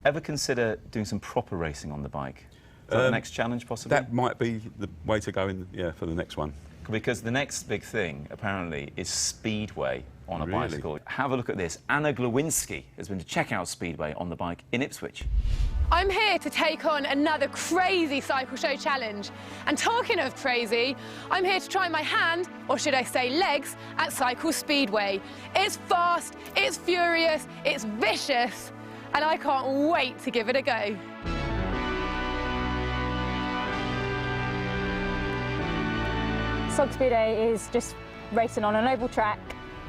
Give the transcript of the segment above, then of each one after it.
Ever consider doing some proper racing on the bike? Is that the next challenge, possibly? That might be the way to go for the next one. Because the next big thing, apparently, is Speedway on a bicycle. Have a look at this. Anna Glowinski has been to check out Speedway on the bike in Ipswich. I'm here to take on another crazy cycle show challenge. And talking of crazy, I'm here to try my hand, or should I say legs, at Cycle Speedway. It's fast, it's furious, it's vicious, and I can't wait to give it a go. Cycle Speedway is just racing on an oval track,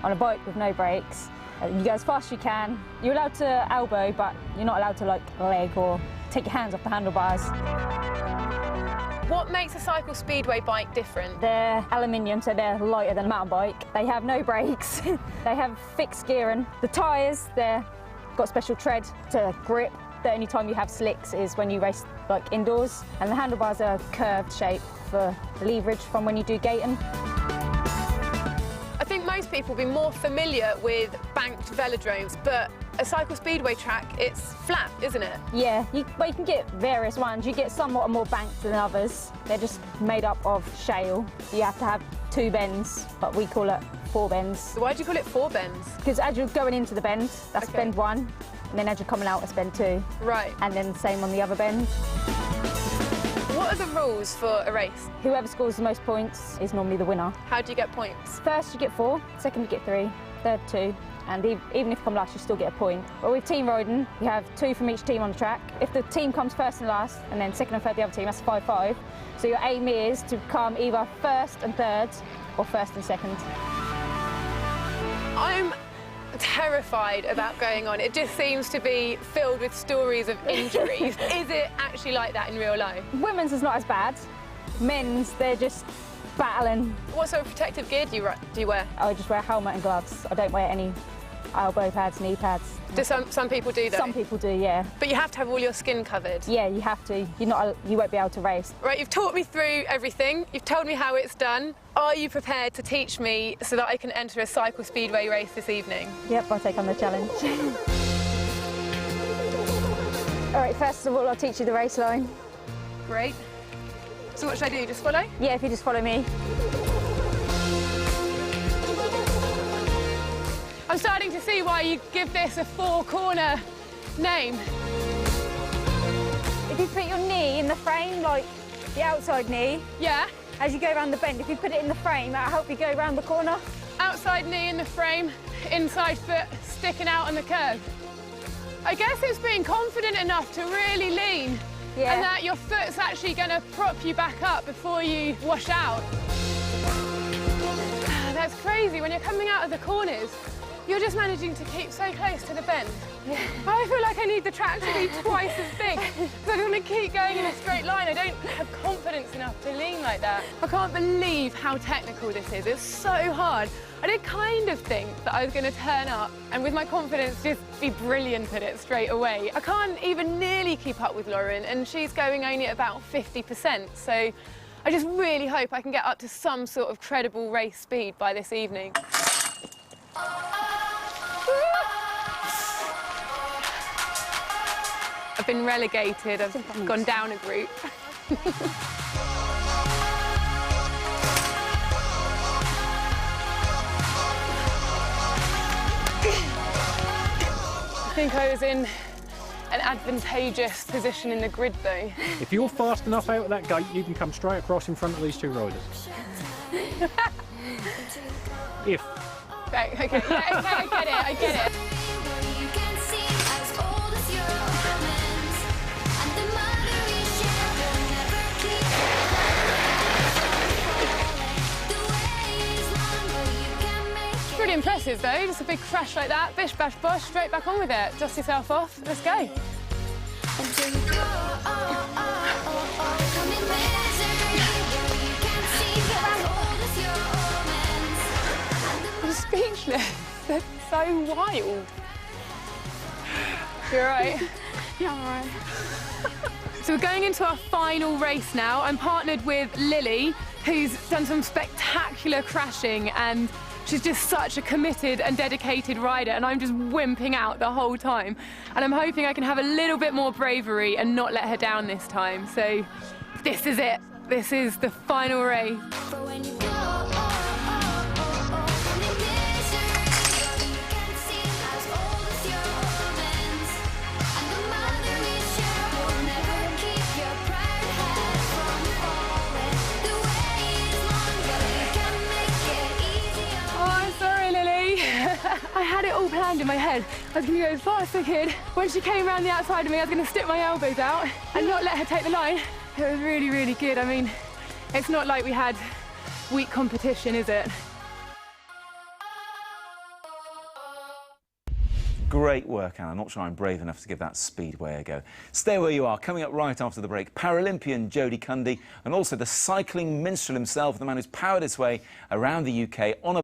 on a bike with no brakes. You go as fast as you can. You're allowed to elbow, but you're not allowed to leg or take your hands off the handlebars. What makes a Cycle Speedway bike different? They're aluminium, so they're lighter than a mountain bike. They have no brakes. They have fixed gearing. The tyres, they've got special tread to grip. The only time you have slicks is when you race indoors. And the handlebars are curved shape for leverage from when you do gating. I think most people will be more familiar with banked velodromes, but a Cycle Speedway track, it's flat, isn't it? Yeah, you can get various ones. You get some that are more banked than others. They're just made up of shale. You have to have 2 bends, but we call it 4 bends. Why do you call it 4 bends? Because as you're going into the bend, that's bend 1, and then as you're coming out, it's bend 2. Right. And then the same on the other bend. What are the rules for a race? Whoever scores the most points is normally the winner. How do you get points? First you get 4, second you get 3, third 2, and even if you come last, you still get a point. But with team riding, you have 2 from each team on the track. If the team comes first and last, and then second and third the other team, that's 5-5. So your aim is to come either first and third, or first and second. I'm terrified about going on. It just seems to be filled with stories of injuries. Is it actually like that in real life? Women's is not as bad. Men's, they're just battling. What sort of protective gear do you wear? I just wear a helmet and gloves. I don't wear any elbow pads, knee pads. Do some people do though? Some people do, yeah. But you have to have all your skin covered? Yeah, you have to. You won't be able to race. Right, you've taught me through everything. You've told me how it's done. Are you prepared to teach me so that I can enter a Cycle Speedway race this evening? Yep, I'll take on the challenge. All right, first of all, I'll teach you the race line. Great. So what should I do, just follow? Yeah, if you just follow me. I'm starting to see why you give this a 4-corner name. If you put your knee in the frame, like the outside knee, yeah, as you go around the bend, if you put it in the frame, that'll help you go around the corner. Outside knee in the frame, inside foot sticking out on the curve. I guess it's being confident enough to really lean, and that your foot's actually going to prop you back up before you wash out. That's crazy. When you're coming out of the corners, you're just managing to keep so close to the bend. Yeah. I feel like I need the track to be twice as big, because I don't want to keep going in a straight line. I don't have confidence enough to lean like that. I can't believe how technical this is. It's so hard. I did kind of think that I was going to turn up and with my confidence just be brilliant at it straight away. I can't even nearly keep up with Lauren, and she's going only at about 50%. So I just really hope I can get up to some sort of credible race speed by this evening. I've been relegated, I've gone down a group. I think I was in an advantageous position in the grid though. If you're fast enough out of that gate, you can come straight across in front of these 2 riders. If. Right, okay, yeah, okay, I get it. Pretty impressive though, just a big crash like that, bish bash bosh, straight back on with it. Dust yourself off, let's go. I'm speechless, they're so wild. You're right? Yeah, I'm all right. So we're going into our final race now. I'm partnered with Lily, who's done some spectacular crashing, and She's just such a committed and dedicated rider, and I'm just wimping out the whole time. And I'm hoping I can have a little bit more bravery and not let her down this time. So this is it. This is the final race. I had it all planned in my head. I was going to go as fast as I could. When she came around the outside of me, I was going to stick my elbows out and not let her take the line. It was really, really good. I mean, it's not like we had weak competition, is it? Great work, Anna. Not sure I'm brave enough to give that Speedway a go. Stay where you are. Coming up right after the break, Paralympian Jodie Cundy and also the cycling minstrel himself, the man who's powered his way around the UK on a